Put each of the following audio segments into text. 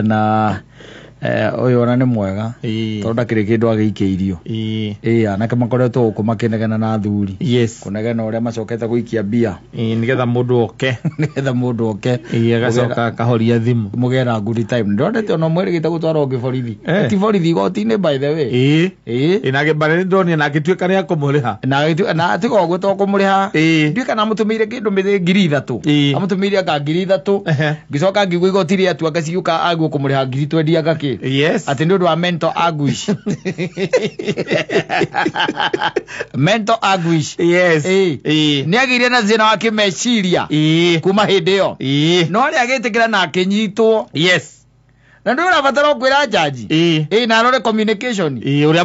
na oyo ona ni mwega tonda kire kindu agikeirio anake makoretwo uko makenegana na thuri kunegana uria macokete guikia bia nigetha mundu oke agacoka kahoria thimu mugera good time ndondete ono mweri gita gutwara onge borithi ti borithi gotine by the way inage bare ndoni na gituika ria kumuriha na atigo gutwa kumuriha ndika na mutumire kindu mithe 3,000 amutumire aka 3,000 gicoka ngigwa igotiri atu akaciuka agu kumuriha 20 agake ati ndu wa mental anguish mental anguish ni agire na zina wa kimeciria kuma hindi yo no ri agitikira na akinyitwo na ndu urabatara kwira jaji na arore communication uria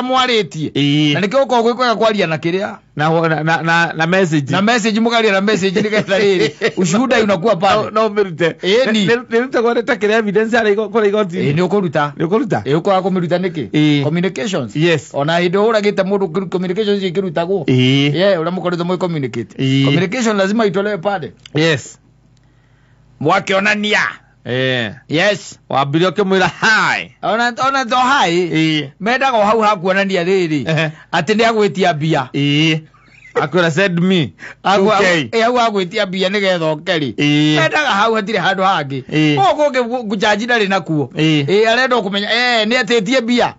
mwaritie na nikio uko gwikwa kwaria na kiria na message mugaria na message nigetha riri ushuhuda unakuwa pale no mirute nirute kwa reta kiria evidence ari kwa igoti ni ukuruta uko kumiruta niki communications ona hindo uragite mundu communications ikirutagwo ura mukoretwo mwe communication lazima itolewe pale mwakeonania wambire ukimwira hi ona to hi mendaga hau hakuonania riri ati ni agwitia bia akwira send me hau agwitia bia nigetha okeri mendaga hau hatire handu hangi uko gujaji ndari nakuo arenda kumenya ni atitie bia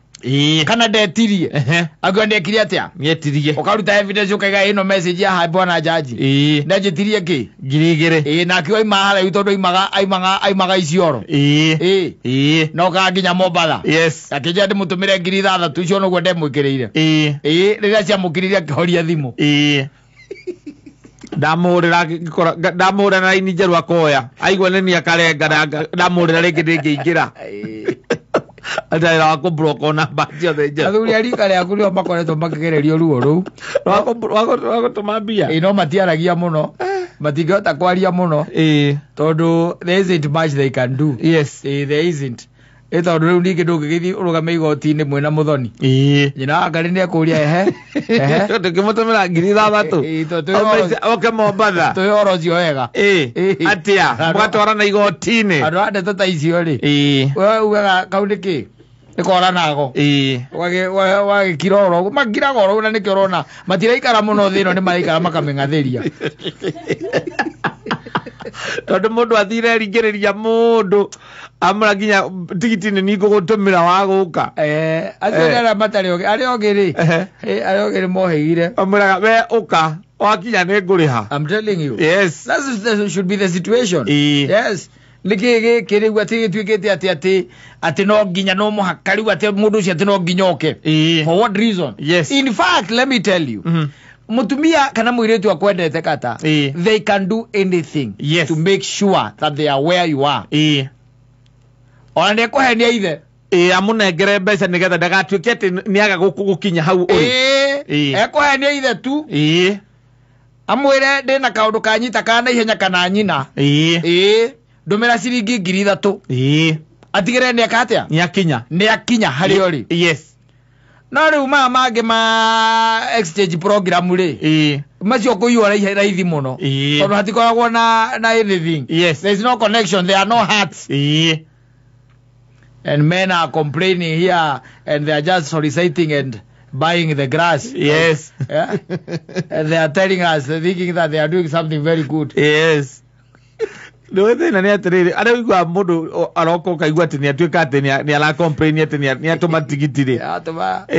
kana ndetirie agwa ndekire atia nietirie ukaruta evidence ukaiga ino message ya hai bwana jaji ndajitirie ki girigire na kiwa imahara yutondo aimaga icioro no kanginya mobala akija ndi mutumire 3,000 icio no gwende mwikireire rira cia mukiriria kihoria thimu ndamurira na ini njeru akoya aigwa nini akarenga ndamurira ringi ndingiingira ataira wako broko na batia theja athuri arika ria kuri makoretwo makigererio ruo ru wako tumambia no matiaragia muno matingehota kwaria muno tondu there isn't much they can do there isn't tondu riu ningi ndungigithi urugame igoti-ini mwina muthoni nyina ngari ni akuria tukimutumira 3,000 oke Mombatha tuyoro cio wega atia mugatwarana igoti-ini andu a ndeto ta icio ri we ugaga kau niki nikoranago wagikira oro magiraga oro na nikio urona matiraikara muno thi ino ni maraikara makameng'atheria tondu mundu athire ringiriria mundu amura nginya tigiti-ini nigugutumira waguka acio ara matari oge ari ogiri moheire amuraga we uka wakinya ni nguriha I'm telling you that should be the situation niki kiriu ati gitwikite ati no nginya no muhakari ati mundu ucio ati no nginyoke for what reason in fact let me tell you mutumia kana muiretu akwendete kata they can do anything to make sure that they are where you are ona ne kuhenia ithe amunengere mbeca nigetha ndagatuike ati niaga gukinya hau uri ekuhenia ithe tu amwire ndina kaundu kanyita kana ihenya kana nyina ndumira ciringi 3,000 atigire ni akatia ni akinya hari ori no riu mangi ma exchange program ri macio kuiywa raithi muno tondu hatikoragwo na anything there is no connection, there are no hearts and men are complaining here and they are just soliciting and buying the grass and they are telling us thinking that they are doing something very good no thina ni atiriri ari igwa mundu aroko kaigwa ati ni atuika ati ni ala complain ati ni atuma tigiti ri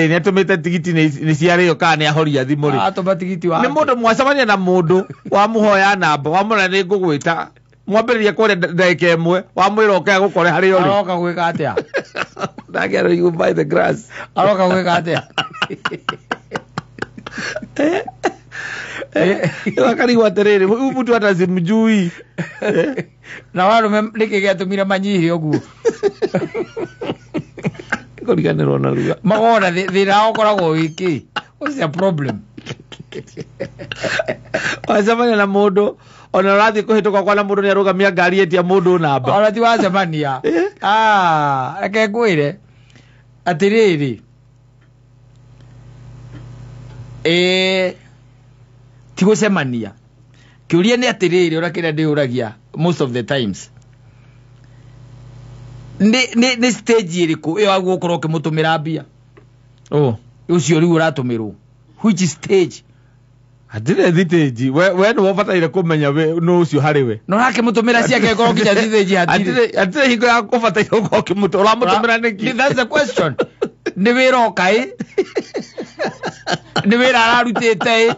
ni atumite tigiti ni ciario kana ni ahoria thimu ri atuma tigiti wa ni mundu mwacamania na mundu wa muhoya namba wa mura ni ngugwita mwambiriria kore ndeke imwe wa mwira oka gukore hari ori aroka gwika atia ndagero you buy the grass aroka gwika atia wakari waterere mtu atazimjui na waro nikigea tumira manyihi oguo koriganirwo na ruga magora thira okoragwo wiki what's the problem wacemania na mundu ona rathi kuhituka kwa na mundu ni arugamia ngari etia mundu namba ona ti wacemania ake ngwire atiriri ti gucemania kiuria ni atiriri ora kira ndiuragia most of the times ni stage iriku iyo agu ukoroke mutumira mbia ucio riu uratumirwo which stage atire thiteji we no wabataire kumenya we no ucio hariwe no rake mutumira ciake ngoro kinya thiteji atire hingo ya kubataire ugoke mutura mutumira niki that's the question ni wira okai ni wira ararutite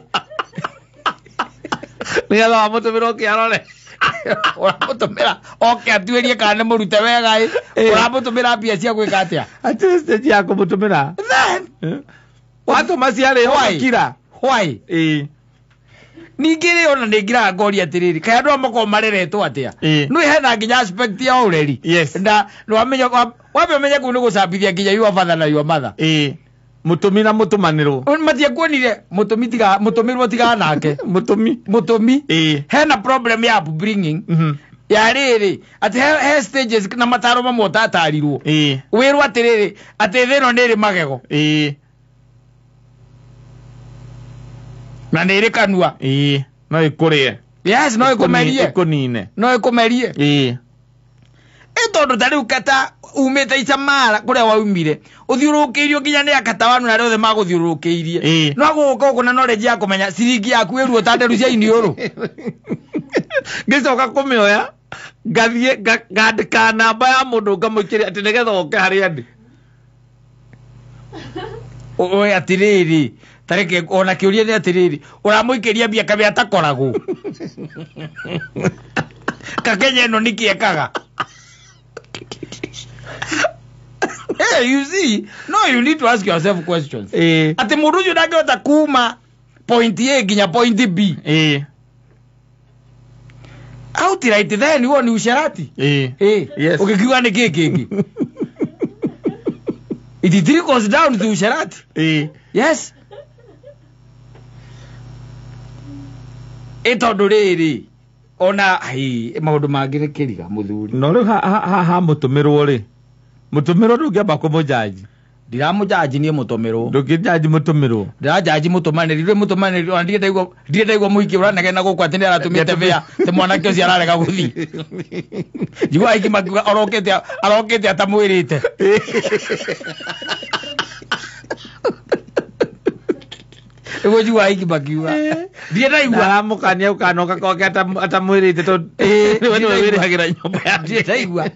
ni ala mutumira okiarore uramutumira atuirie kana murute wega uramutumira mbia cia gwika atia atire stage ya kumutumira then watu masiare hokira why ningire ona ningira ngori atiriri kaya ndo amako mareretwo atia no hena nginya aspect ya ureri nda no amenya wabe menya ku nugo sabithia nginya yu father na yu mother mutumina mutumanirwo matia kuonire mutumirwo tiga nake mutumi hena problem ya upbringing ya riri ati he stages na mataro mamwe tatarirwo wirwo atiriri ati thino niri magego na niri kanua no ikurie yes no ikumerie ikunine no ikumerie tondu tari ukata umete icamara kuria waumire uthiurukiirio nginya ni akata wanu na rothe maguthiurukiirie no aguka uko na knowledge ya kumenya siringi yaku iruo tanderu cia iniuru ngicoka kumioya ngathie ngandika namba ya mundu ngamuikiria ati nigetha oke hari andi oe atiriri tareke ona kiuria ni atiriri uramuikiria mbia kabe atakoragwo kakenya no nikiekaga hey, you see, no, you need to ask yourself questions. Ati mundu ucio ndangihota kuma point A nginya point B. Outright then you ni usharati. Yes. Ukikiwa ni kiki. It trickles down to usharati. Yes. Tondu riri ona maundu mangire kiriga muthuri no ri ha mutumirwo ri mutumirwo ndungiamba kumujaji ndiramujaji nie mutumirwo ndungijaji mutumirwo ndirajaji mutumaniri ona ndiraigwa muiki uranege na gukwa ati aratumite via te mwanake ucio ararega guthi jigwa iki makiuga arokete atamwirite Ewo jua iki bakiwa. Dia ndaigua aramukania ukanoka koke atamwirite to we no wiragira nyumba ya dia ndaigua.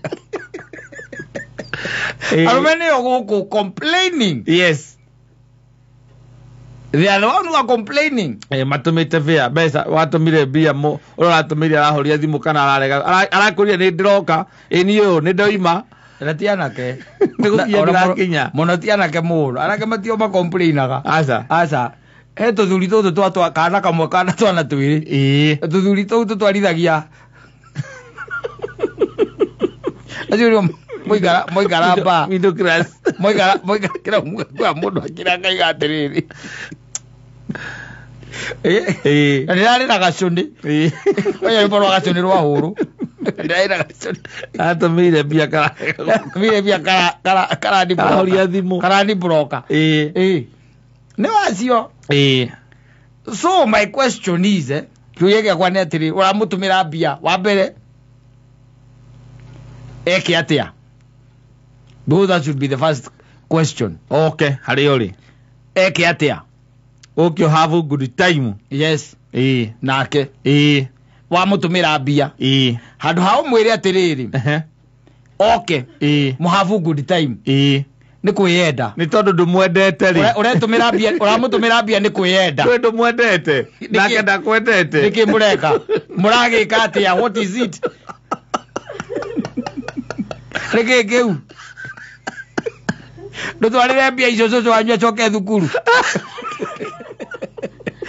Arumene oguku complaining. Yes. They are the one who are complaining. Matumite via besa watumire bia mo uratumire arahoria thimu kana ararega arakuria ni ndiroka niyo ni ndoima ratiana ke niguthia ndirakinya muno tiana ke muru arake matio ma complainaga asa tuthuri tutu twatwa kana kamwe kana twana twiri tuthuri tutu twarithagia ajurio moigara ba middle class moigara kira mundu akira ngai gatiriri ndirari na gacundi oya iporwa gacundi rwa huru ndirari na gacundi atumire bia kara di ahoria thimu kara di broker ne wacio so my question is kiuyege kwa netiri uramutumira bia wa mbere eke atia that should be the first question. Okay, hariori eke atia okay, have a good time. Yes nake wa mutumira bia handu ha umwire atiriri okay mu have a good time ni kwiyenda ni tondu ndumwendete ri uretumira bia uramutumira bia ni kwiyenda we ndumwendete nake ndakwendete niki mureka muragika atia what is it reke geu ndotwarire mbia icio coco wanyu acoke thukuru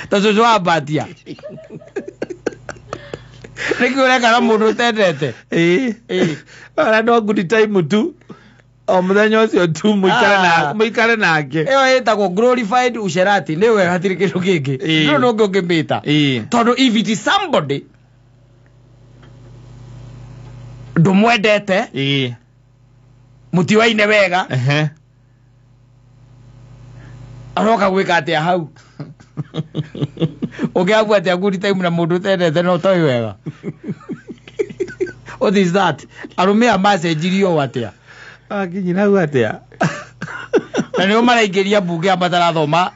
ta coco wa batia reke ureka na mundu utendete ara no good time tu o muthenya ucio tu muikare nake iyo itagwo glorified usherati niwe hatiri kindu kingi no ngimita tondu if it is somebody ndumwendete mutiwaine wega aroka gwika atia hau ukiabu atia good time na mundu tendete no toi wega what is that arumia message rio atia Akinyina atia. Na nĩ maraingĩria mbunge amatarathoma.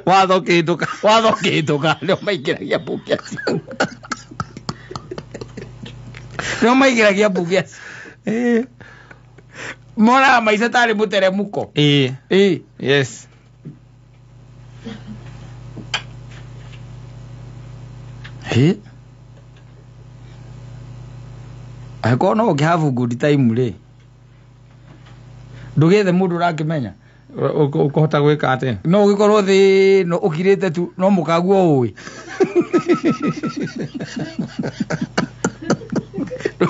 Watho kĩhĩtũka nĩo maingĩragia mbunge acio. Nĩo maingĩragia mbunge acio. Monaga maica tarĩ mũteremuko. Yes. Angĩkorwo no ũngĩhavu good time rĩ, ndũgethe mũndũ ũrakĩmenya ũkũhota gwĩka atĩa? No ũgĩkorwo thĩ no ũkirĩte tu no mũkaguo ũĩ.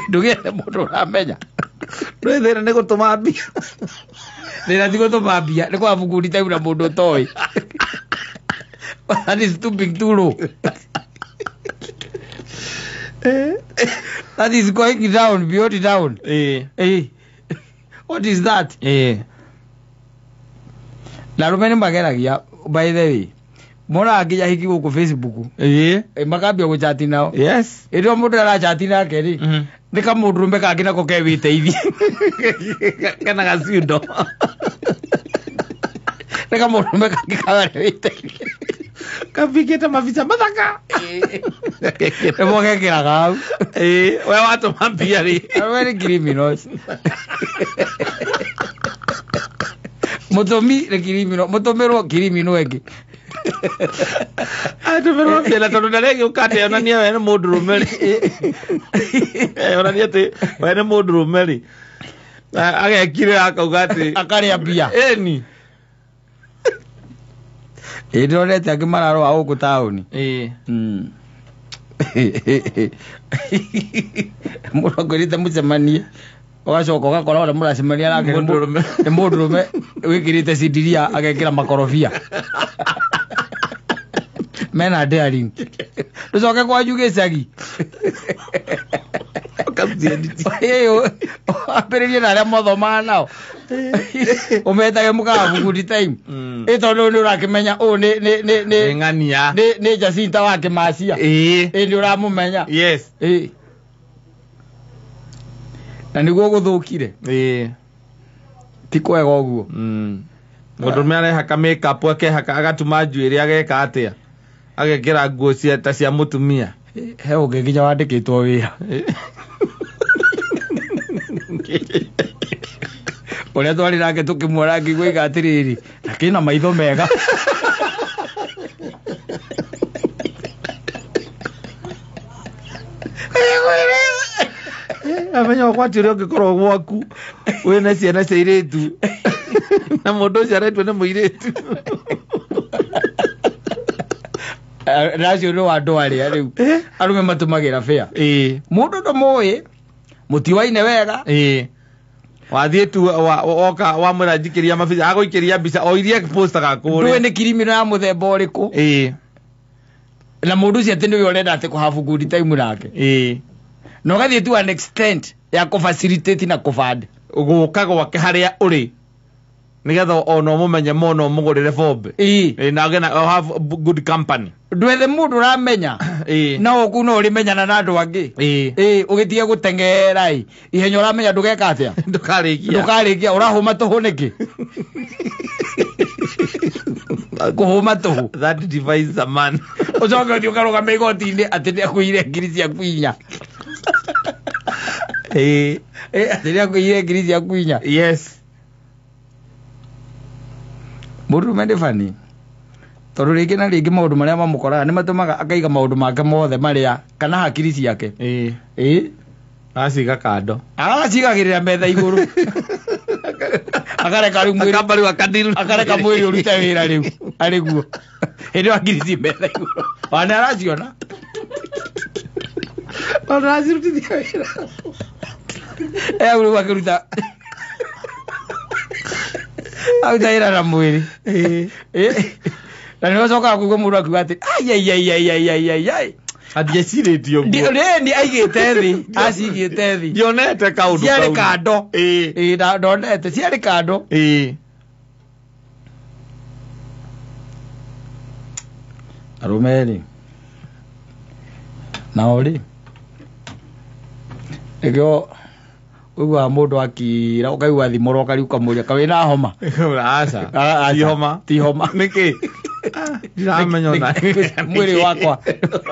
Ndũgethe mũndũ ũramenya. Thĩna nĩ gũtũma mbia. Thĩna ti gũtũma mbia, nĩ kwavu good time na mũndũ ũtoĩ. That is stooping too low. That is going down, beyond down. What is that? Na rumeni mageragia, by the way. Mona akija hiki gũkũ Facebook. Makambia gũchati nao. Yes. Ĩrĩa mũndũ arachati nake rĩ. Nĩ kamũndũrũme kangĩ nako kewĩteithia. Kana gaciundo. Nĩ kamũndũrũme kangĩ kawĩteithia. Kapigĩte mabica mathaka. Nĩmo gekĩraga hau. We watũma mbia rĩ. We nĩ criminals. Mũtũmi nĩ criminal, mũtũmĩrwo criminal ĩngĩ. Atũmĩrwo mbia na tondũ ndarĩ gĩũka onania we nĩ mũndũrũme rĩ. Onania atĩ we nĩ mũndũrũme rĩ. Agekire akauga atĩ akarĩa mbia. Ĩni. Ndĩrorete angĩ mararũa gũkũ taũni. Mũrongorite mũcemanie ũgacoka ũgakora ũrĩa mũracemania nake nĩ mũndũrũme wĩkĩrĩte cindiria agekĩra makorobia mena daring. Ndũcoke kwanyu gĩcagi ambĩrĩrie na arĩa mothomaga nao ũmetage mũkaga good time. Tondũ nĩ ũrakĩmenya ũũ nĩ ng'ania nĩ Jacinta wa Kĩmacia. Nĩ ũramũmenya. Yes. Na nĩguo gũthũkire. Ti kwega ũguo. Mũndũrũme arehaka makeup akehaka agatuma njuĩrĩ ageka atĩa, agekĩra nguo ta cia mũtumia. He ũngĩ nginya wandĩkĩtwo wĩra. Ũrĩa twarĩ nake tũkĩmuona ngĩgwĩka atĩrĩrĩ, na kĩna maitho mega. Amenya ũkwati ũrĩa ũngĩkorwo gwaku wĩna ciana cia airĩtu na mũndũ ũcio aretwo nĩ mũirĩtu. Nacio nĩ wa andũ arĩa rĩu arũme matũmagĩra bĩa. Mũndũ ndũmũĩ mũtiwaine wega. Wathiĩ tu oka wamwĩra njikĩria mabica agũikĩria mbica o iria postaga kũrĩa. Ndũĩ nĩ criminal ya mũthemba ũrĩkũ. Na mũndũ ũcio atĩ nĩwe ũrenda atĩ kũhavu good time nake. Na ũgathiĩ tu an extent ya kũfacilitate na kũband gũka gwake harĩa ũrĩ nĩgetha ona ũmũmenye mũno ũmũgũrĩre bombe. Na again have good company. Ndwethe mũndũ ũramenya na ũku no ũrĩmenyana na andũ angĩ. Ũgĩtige gũteng'era ihenya ũramenya ndũgeka atĩa. Ndũkarĩkia ũrahũma tũhũ nĩkĩ. Kũhũma tũhũ. That divides a man. Ũcoke ũthiĩ ũkarũgama igoti-inĩ atĩ nĩakũire ngiri ciaku inya. Atĩ nĩakũire ngiri ciaku inya. Yes. Mũndũrũme nĩ bani tondũ rĩngĩ na rĩngĩ maũndũ marĩa mamũkoraga nĩ matũmaga akaiga maũndũ make mothe marĩa kana hakiri ciake. Agaciga kando. Agacigagĩrĩra metha igũrũ. Akareka mwĩrĩ ũrute wĩra rĩu arĩ guo. Hĩndĩ hakiri ci metha igũrũ. Wana araciona. Wana aracirutithia wĩra. Rĩu akĩruta autaira na mwĩrĩ. Na nĩwacokaga kũigua mũndũ akiuga atĩ ai Adiacirĩtio guo. Nĩ aigĩte thĩ, acigĩte thĩ. Ndionete kaũndũ kau. Ciarĩ kando. Ndonete ciarĩ kando. Arũme rĩ nao rĩ ĩgĩo Uwa mundu akira ukaigua thimoro ukariuka muria kawe na homa. Asa. Ti homa. Niki. Ndiramenya ona. Mwiri wakwa.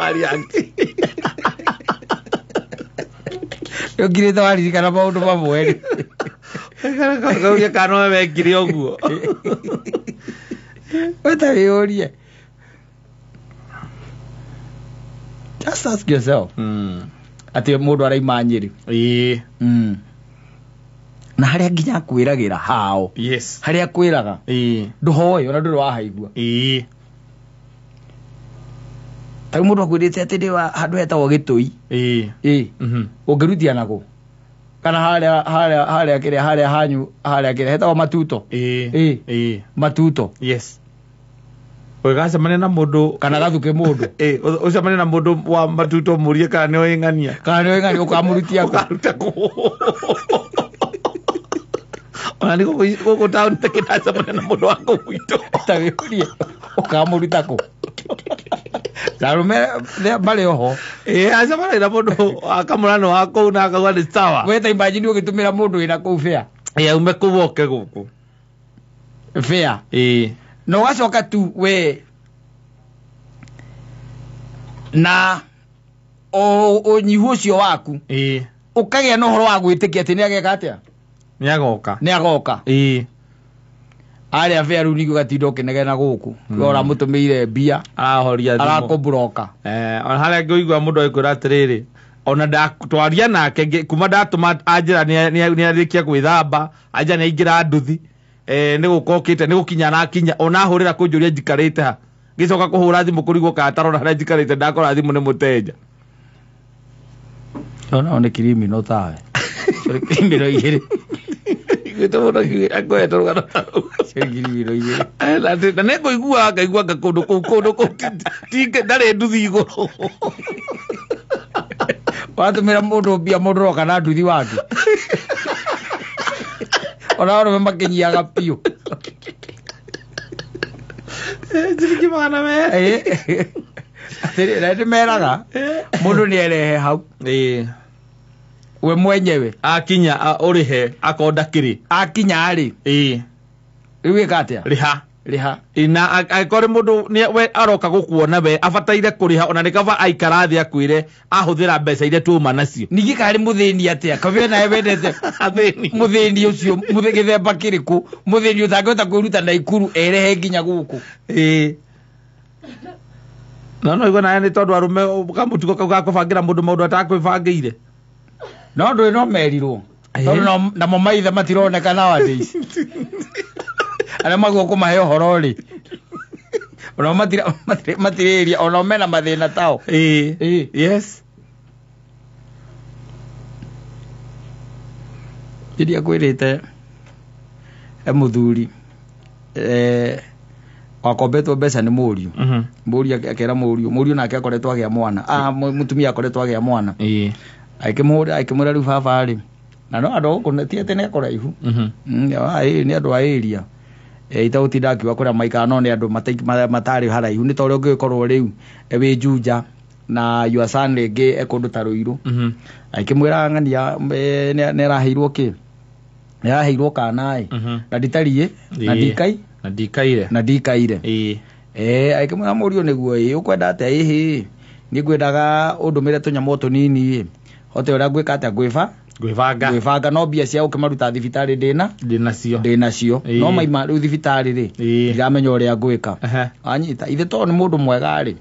Ari anti. Yo gireta wari kana maundu mamwe. Kauria kano wekire oguo. Weta yorie. Just ask yourself. Ati mundu araima Nyeri. Na haria nginya kwiragira hao. Yes. Haria kwiraga. Nduhoyo na nduru wahaigua. Taru mundu akwirite ati ndi wa handu hetagwo Gitui. Ungirutia nako. Kana haria kire haria hanyu haria kire hetagwo Matuto. Matuto. Yes. Wegasa manena mundu kana gathuke mundu. Uca manena mundu wa Matuto murie kana ni oingania. Kana ni oingania ukamurutia ko. Ona niko ko town teketa manena mundu wako gwito. Tawiurie ukamuruta ko. Sarume bale oho. Aca manena mundu akamurano wako na akagwa ni sawa. Weta imagine ugitumira mundu ina ku fair. Ume kuboke guku. Fair. No wacoka tu we na o nyihu ucio waku ukagia no horo wa gwitikia ati ni ageka atia ni agoka ari afia ru ni gatindo kinegena guku ora mutumeire bia arahoria thimu arakobroka ona haria ngoigwa mundu aikura atiriri ona ndatwaria nake kuma ndatuma anjira ni arikia gwithamba anja ni ingira nduthi ni gukokite ni gukinya na kinya ona hurira kunjuria njikarite ha gicoka kuhura thimu kurigwo ka tarona haria njikarite ndakora thimu ni muteja ona kirimi no tawe kirimi no igire gitono akoeta rugano kirimi no igire na ne ngoigua ngaigua kundu tinge ndare nduthi iguru watumira mundu bia mundu kana nduthi wake ona ora makinyiaga pio Jiriki mana me atiri rete meraga mundu ni erehe hau we mwenyewe akinya urihe akonda kiri akinya ari riwe katia riha ina akore mundu ni we aroka gukuona we abataire kuriha ona nikava aikara thi akwire ahuthira mbeca ire tuma nacio nigi kari muthini atia kabe na wendete athini muthini ucio muthigithemba kiriku muthini utangota kwiruta na ikuru erehe nginya guku no igona ni tondu arume kamutuko kau gakubangira mundu maundu atakwibangire no ndu no merirwo tondu na maithe matironeka nowadays ana mago kumahe horo ri ona matiriria ona mena mathina tao yes ndiria kwirite muthuri wakombetwo mbeca ni muriu muriu akera muriu nake akoretwo agia mwana mutumia akoretwo agia mwana aikimura riu baba ari na no ando kunetie tene koraihu ni andu a area itautinda akiwa kuria maikara no ni andu matari haraihu ni tore ungikorwo riu wi Juja na your son ringi ekundu ta Ruiru aikimwira ng'ania ne raheirwo ki raheirwo kanai na nditarie na ndikaire aikimwira murio niguo ukwenda atia ni ngwendaga undumire tunyamo tunini hote ura gwika atia gwibanga no bia cia ukimaruta thibitari ndinacio no maima riu thibitari ri ndiramenya uria ngwika anyita ithe to ni mundu mwega ri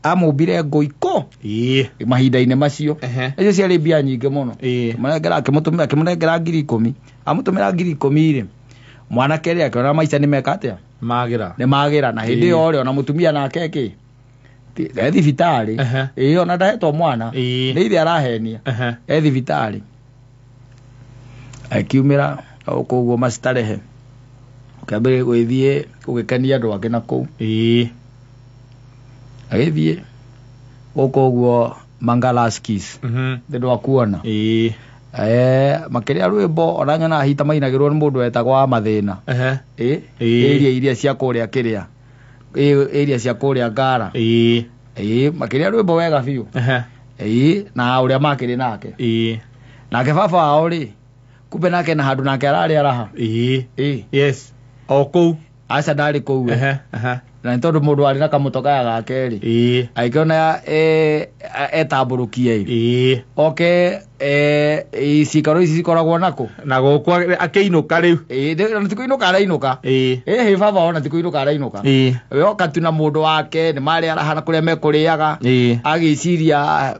amumbire ngoiko mahinda-ini macio icio ciarĩ mbia nyingĩ mũno akĩmũnengera 10,000 amutumira 10,000 ri mwanake ri akiona maica nĩ meka atia nĩ magira na hĩndĩ ĩyo ri ona mutumia nake ki thibitari ona ndahetwo mwana nĩ ithe arahenia thibitari akiumĩra koguo mastarehe ukambĩrĩria gwĩthiĩ ũgĩkenia andũ angĩ na kũu agĩthiĩ koguo Mangalaskis ndĩ akuona makĩria rwĩmbo ona nyona hita mainagĩrwo nĩ mũndũ wetagwo wa mathĩna iria cia kũrĩa kĩrĩa area cia kũrĩa Ngara makĩria rwĩmbo wega biũ na ũrĩa makĩrĩ nake nake baba wao ri kumbe nake na handu nake arari araha yes oku aca ndari kou na ntondu mundu ari na kamutoka gake ri aikiona etamburukie oke icikaro ici cikoragwo nako na gukwa akiinuka riu na tikuinuka arainuka he baba ona tikuinuka arainuka we oka tu na mundu wake ni mari arahana kuria mekuriaga agiciria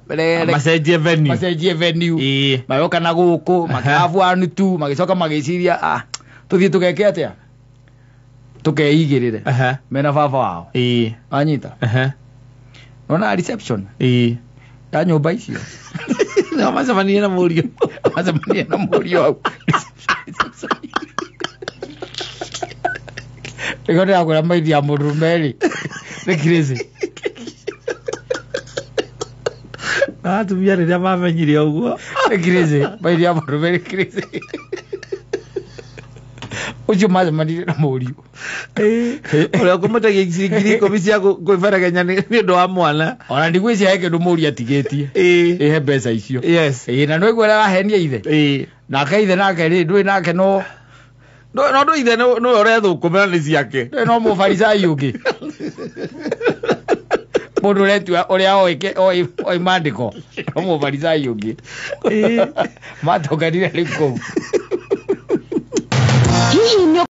macenjie venue mayoka na guku makavuanu tu magicoka magiciria tuthie tugeke atia tukeigirire mena baba wao anyita nona reception ya nyumba icio na macemania na murio au igone agura maidi ya murumeri ni crazy atumia riria mamenyire uguo ni crazy maidi ya murumeri crazy ucio macemania na murio uria kumutagia ngiri 10 cia gwiberegenya ni ndu wa mwana ona ndigwicia he kindu murio atigetie he mbeca icio yes na no igwera rahenia ithe na kaithe nake ri ndui nake no ndu ithe no urethukumira ni ciake no mufarisai ungi mundu retua uria oi mandiko no mufarisai ungi matokanire riku hihi